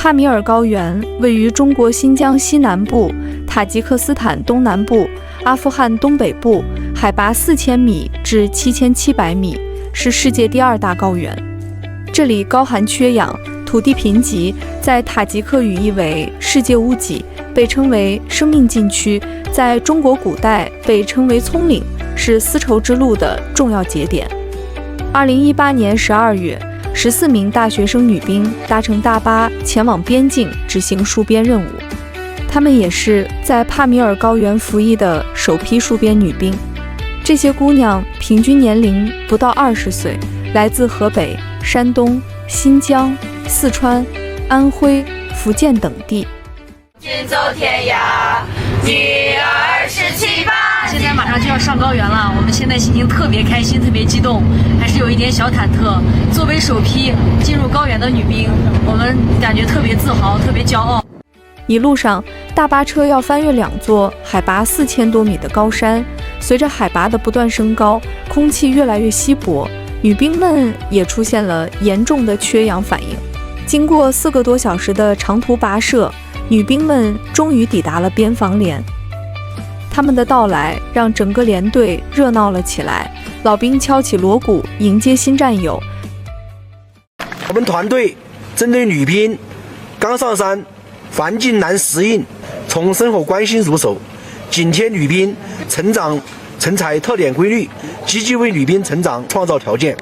帕米尔高原位于中国新疆西南部、塔吉克斯坦东南部、阿富汗东北部，海拔4000米至7700米，是世界第2大高原。这里高寒缺氧，土地贫瘠，在塔吉克语意为世界屋脊，被称为生命禁区，在中国古代被称为葱岭，是丝绸之路的重要节点。2018年12月，14名大学生女兵搭乘大巴前往边境执行戍边任务。她们也是在帕米尔高原服役的首批戍边女兵。这些姑娘平均年龄不到20岁，来自河北、山东、新疆、四川、安徽、福建等地。君走天涯，女儿17、18。现在马上就要上高原了，我们现在心情特别开心，特别激动，还是有一点小忐忑。作为首批进入高原的女兵，我们感觉特别自豪，特别骄傲。一路上，大巴车要翻越2座海拔4000多米的高山，随着海拔的不断升高，空气越来越稀薄，女兵们也出现了严重的缺氧反应。经过4个多小时的长途跋涉，女兵们终于抵达了边防连。他们的到来让整个连队热闹了起来，老兵敲起锣鼓迎接新战友。我们团队针对女兵刚上山，环境难适应，从生活关心入手，紧贴女兵成长成才特点规律，积极为女兵成长创造条件。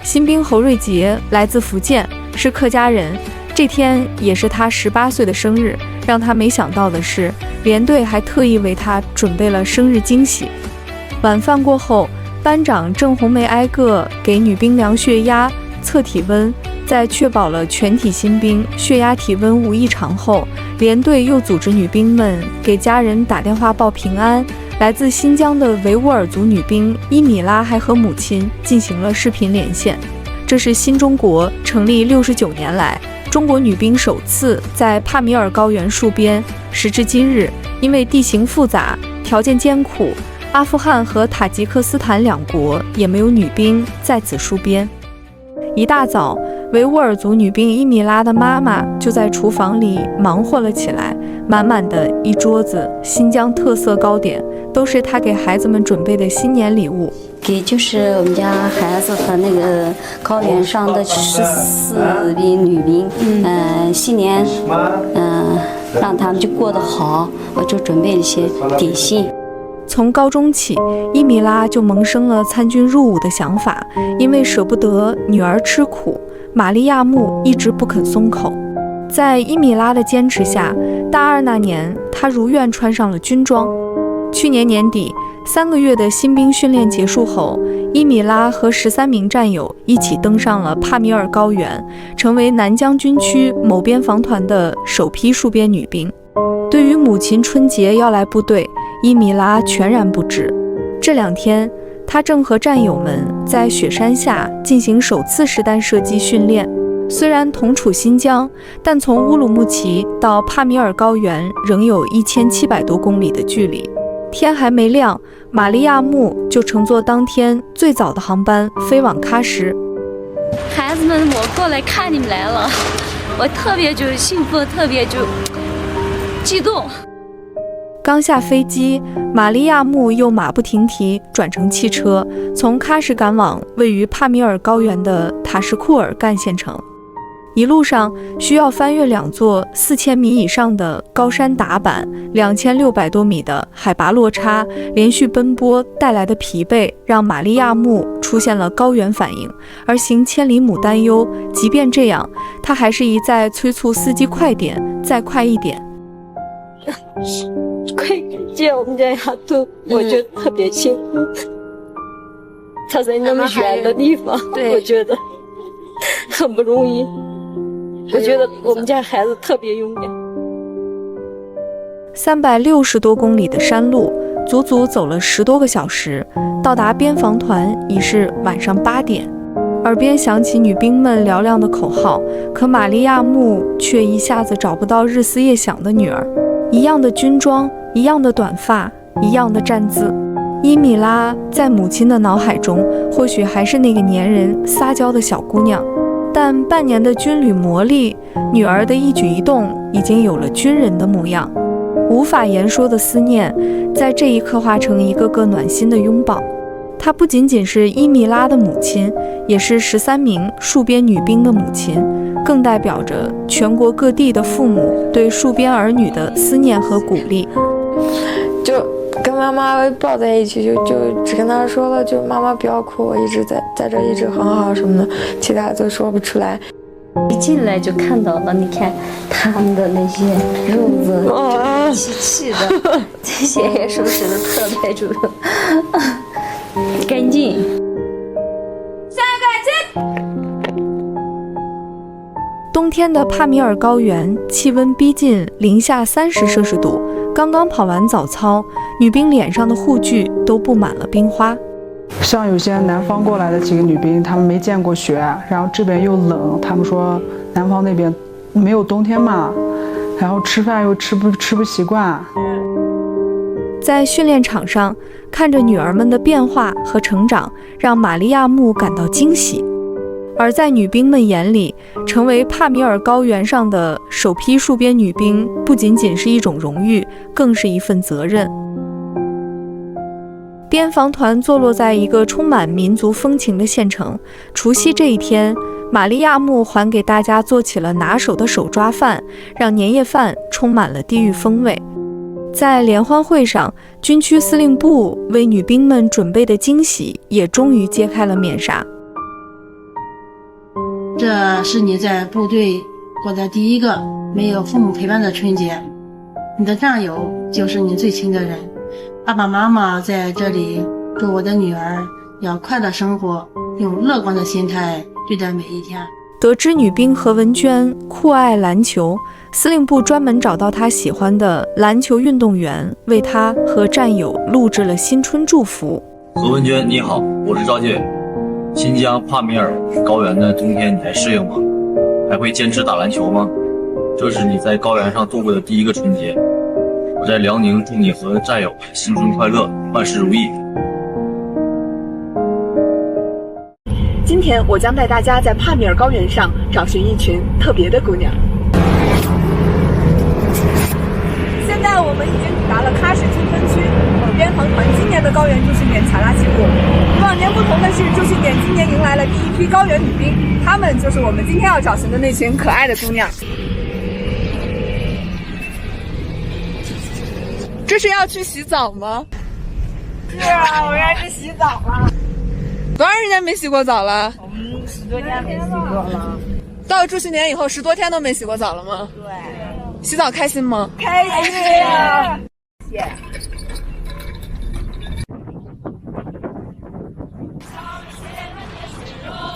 新兵侯瑞杰来自福建，是客家人，这天也是他18岁的生日。让他没想到的是，连队还特意为他准备了生日惊喜。晚饭过后，班长郑红梅挨个给女兵量血压、测体温，在确保了全体新兵血压体温无异常后，连队又组织女兵们给家人打电话报平安。来自新疆的维吾尔族女兵伊米拉还和母亲进行了视频连线。这是新中国成立69年来，中国女兵首次在帕米尔高原戍边。时至今日，因为地形复杂、条件艰苦，阿富汗和塔吉克斯坦2国也没有女兵在此戍边。一大早，维吾尔族女兵伊米拉的妈妈就在厨房里忙活了起来，满满的一桌子新疆特色糕点，都是她给孩子们准备的新年礼物。给就是我们家孩子和那个高原上的14名女兵，新年，让他们就过得好，我就准备了一些点心。从高中起，伊米拉就萌生了参军入伍的想法，因为舍不得女儿吃苦，玛利亚木一直不肯松口。在伊米拉的坚持下，大2那年，她如愿穿上了军装。去年年底，3个月的新兵训练结束后，伊米拉和13名战友一起登上了帕米尔高原，成为南疆军区某边防团的首批戍边女兵。对于母亲春节要来部队，伊米拉全然不知。这2天，她正和战友们在雪山下进行首次实弹射击训练。虽然同处新疆，但从乌鲁木齐到帕米尔高原仍有1700多公里的距离。天还没亮，玛利亚木就乘坐当天最早的航班飞往喀什。孩子们，我过来看你们来了，我特别就兴奋，特别就激动。刚下飞机，玛利亚木又马不停蹄转乘汽车，从喀什赶往位于帕米尔高原的塔什库尔干县城。一路上需要翻越2座4000米以上的高山打板，2600多米的海拔落差，连续奔波带来的疲惫让玛利亚木出现了高原反应，而行千里母担忧。即便这样，他还是一再催促司机快点，再快一点。快接我们家丫头，我觉得特别幸福。他在那么远的地方，我觉得很不容易。我觉得我们家孩子特别勇敢。360多公里的山路，足足走了10多个小时，到达边防团已是晚上8点。耳边响起女兵们嘹亮的口号，可玛利亚木却一下子找不到日思夜想的女儿。一样的军装，一样的短发，一样的站姿。伊米拉在母亲的脑海中，或许还是那个粘人撒娇的小姑娘。但半年的军旅磨砺，女儿的一举一动已经有了军人的模样。无法言说的思念，在这一刻化成一个个暖心的拥抱。她不仅仅是伊米拉的母亲，也是13名戍边女兵的母亲，更代表着全国各地的父母对戍边儿女的思念和鼓励。就跟妈妈抱在一起，就只跟她说了，就妈妈不要哭，我一直在这一直很好什么的，其他都说不出来。一进来就看到了，你看他们的那些褥子细细的，这些也收拾的特别干净。冬天的帕米尔高原，气温逼近零下30摄氏度。刚刚跑完早操，女兵脸上的护具都布满了冰花。像有些南方过来的几个女兵，她们没见过雪，然后这边又冷，她们说南方那边没有冬天嘛，然后吃饭又吃不习惯。在训练场上，看着女儿们的变化和成长，让玛利亚木感到惊喜。而在女兵们眼里，成为帕米尔高原上的首批戍边女兵，不仅仅是一种荣誉，更是一份责任。边防团坐落在一个充满民族风情的县城。除夕这一天，玛利亚木还给大家做起了拿手的手抓饭，让年夜饭充满了地域风味。在联欢会上，军区司令部为女兵们准备的惊喜也终于揭开了面纱。这是你在部队过的第一个没有父母陪伴的春节，你的战友就是你最亲的人。爸爸妈妈在这里祝我的女儿要快乐生活，用乐观的心态对待每一天。得知女兵何文娟酷爱篮球，司令部专门找到她喜欢的篮球运动员，为她和战友录制了新春祝福。何文娟你好，我是赵建。新疆帕米尔高原的冬天你还适应吗？还会坚持打篮球吗？这是你在高原上度过的第一个春节。我在辽宁祝你和战友新春快乐，万事如意。今天我将带大家在帕米尔高原上找寻一群特别的姑娘。现在我们已经抵达了喀什金分区，边防团今年的高原驻训点卡拉起步。与往年不同的是，驻训点今年迎来了第一批高原女兵，她们就是我们今天要找寻的那群可爱的姑娘。这是要去洗澡吗？是啊，我要去洗澡了。多长时间没洗过澡了？我们10多天没洗过了。到了驻训点以后，10多天都没洗过澡了吗？对。洗澡开心吗？开心啊！谢谢。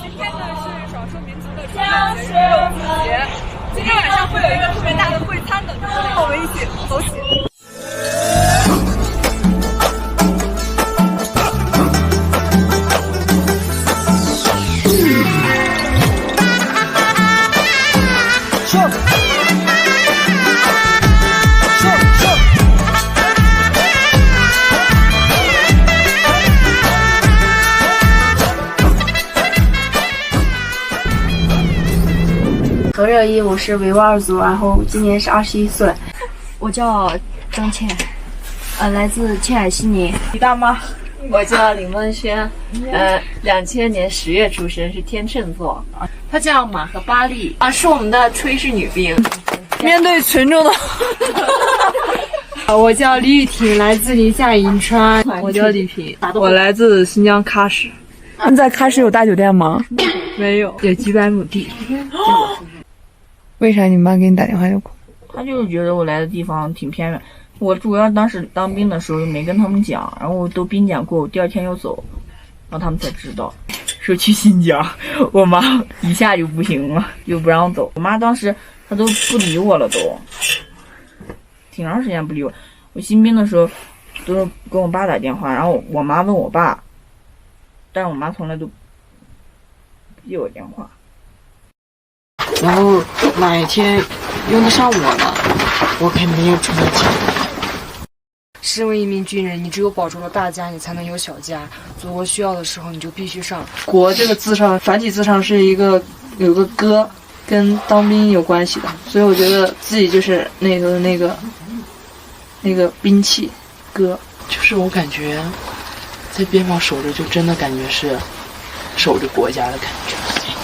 今天呢是少数民族的传统节日肉粽节，今天晚上会有一个特别大的会餐等着我们一起走起。何热一，我是维吾尔族，然后今年是21岁。我叫张倩，来自青海西宁。你大妈，我叫林梦轩，2000年10月出生，是天秤座。她叫马和巴利啊，是我们的炊事女兵。面对群众的，我叫李雨婷，来自宁夏银川。我叫李平，我来自新疆喀什。你在喀什有大酒店吗？没有，有几百亩地。为啥你妈给你打电话要哭？他就是觉得我来的地方挺偏远，我主要当时当兵的时候没跟他们讲，然后都兵检过，我第2天又走，然后他们才知道，说去新疆，我妈一下就不行了，又不让走。我妈当时她都不理我了，都挺长时间不理我。我新兵的时候都是跟我爸打电话，然后我妈问我爸，但是我妈从来都不接我电话。然后哪一天用得上我了，我肯定出来抢。身为一名军人，你只有保住了大家，你才能有小家。祖国需要的时候，你就必须上。国这个字上，繁体字上是一个有个歌跟当兵有关系的，所以我觉得自己就是那头的那个兵器歌。就是我感觉在边防守着，就真的感觉是守着国家的感觉。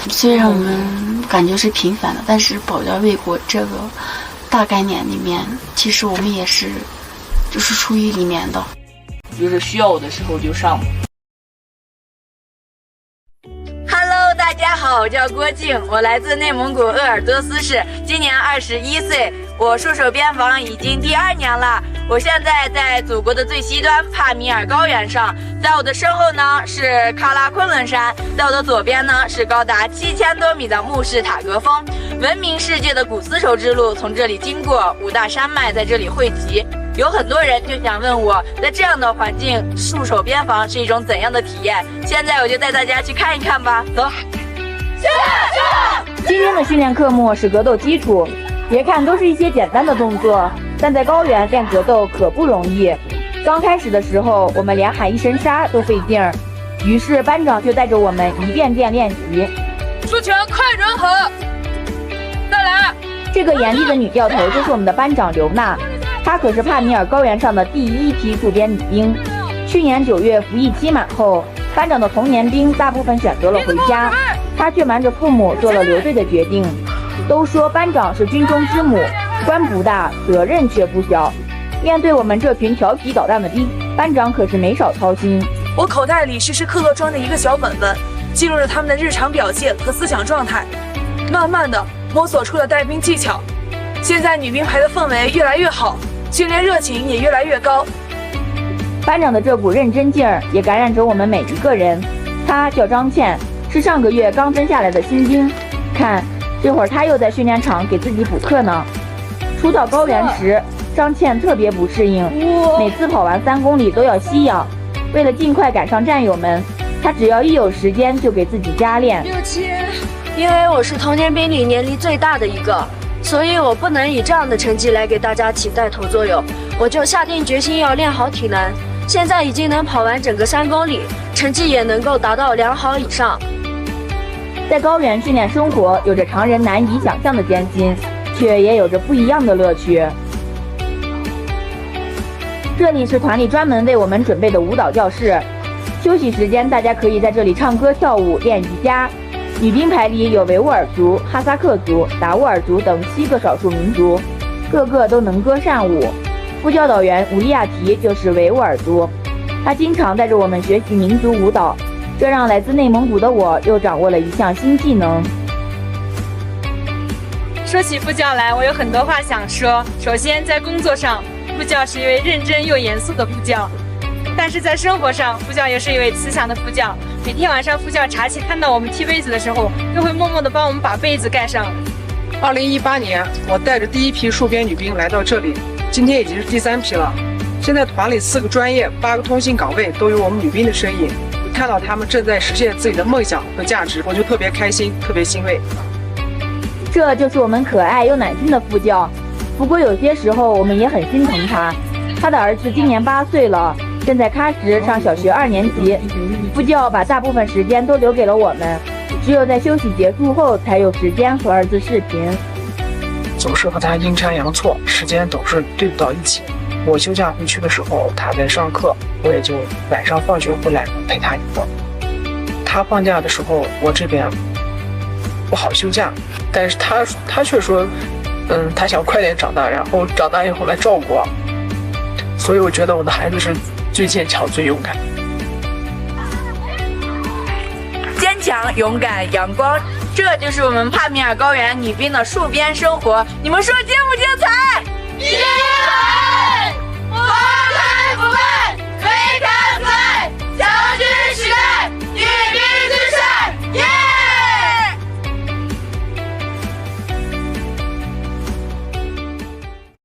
虽然我们感觉是平凡的，但是保家卫国这个大概念里面，其实我们也是就是处于里面的，就是需要我的时候就上。Hello， 大家好，我叫郭静，我来自内蒙古鄂尔多斯市，今年21岁，我戍守边防已经第2年了。我现在在祖国的最西端帕米尔高原上，在我的身后呢是喀拉昆仑山，在我的左边呢是高达7000多米的慕士塔格峰。闻名世界的古丝绸之路从这里经过，5大山脉在这里汇集。有很多人就想问我，在这样的环境戍守边防是一种怎样的体验？现在我就带大家去看一看吧，走。今天的训练科目是格斗基础，别看都是一些简单的动作，但在高原练格斗可不容易。刚开始的时候，我们连喊一声杀都费劲儿，于是班长就带着我们一遍遍练习。出拳快准狠，再来。这个严厉的女教头就是我们的班长刘娜，她可是帕米尔高原上的第1批驻边女兵。去年9月服役期满后，班长的同年兵大部分选择了回家，她却瞒着父母做了留队的决定。都说班长是军中之母，官不大，责任却不小。面对我们这群调皮捣蛋的兵，班长可是没少操心。我口袋里时时刻刻装着一个小本本，记录着他们的日常表现和思想状态，慢慢的摸索出了带兵技巧。现在女兵排的氛围越来越好，训练热情也越来越高。班长的这股认真劲儿也感染着我们每一个人。她叫张倩，是上个月刚征下来的新兵。看，这会儿她又在训练场给自己补课呢。初到高原时，张倩特别不适应，每次跑完3公里都要吸氧。为了尽快赶上战友们，她只要一有时间就给自己加练。因为我是同年兵里年龄最大的一个，所以我不能以这样的成绩来给大家起带头作用，我就下定决心要练好体能。现在已经能跑完整个3公里，成绩也能够达到良好以上。在高原训练生活有着常人难以想象的艰辛，却也有着不一样的乐趣。这里是团里专门为我们准备的舞蹈教室，休息时间大家可以在这里唱歌跳舞练瑜伽。女兵排里有维吾尔族、哈萨克族、达斡尔族等7个少数民族，个个都能歌善舞。副教导员吴利亚提就是维吾尔族，他经常带着我们学习民族舞蹈，这让来自内蒙古的我又掌握了一项新技能。说起副教来，我有很多话想说。首先，在工作上，副教是一位认真又严肃的副教，但是在生活上，副教也是一位慈祥的副教。每天晚上，副教茶气看到我们踢被子的时候，都会默默地帮我们把被子盖上。2018年，我带着第1批戍边女兵来到这里，今天已经是第3批了。现在团里4个专业、8个通信岗位都有我们女兵的身影，看到她们正在实现自己的梦想和价值，我就特别开心，特别欣慰。这就是我们可爱又暖心的副教。不过有些时候我们也很心疼他，他的儿子今年8岁了，正在喀什上小学2年级。副教把大部分时间都留给了我们，只有在休息结束后才有时间和儿子视频。总是和他阴差阳错，时间总是对不到一起。我休假回去的时候，他在上课，我也就晚上放学回来陪他一会儿。他放假的时候，我这边不好休假，但是他却说，他想快点长大，然后长大以后来照顾我。所以我觉得我的孩子是最坚强、最勇敢。坚强、勇敢、阳光，这就是我们帕米尔高原女兵的戍边生活。你们说精不精彩？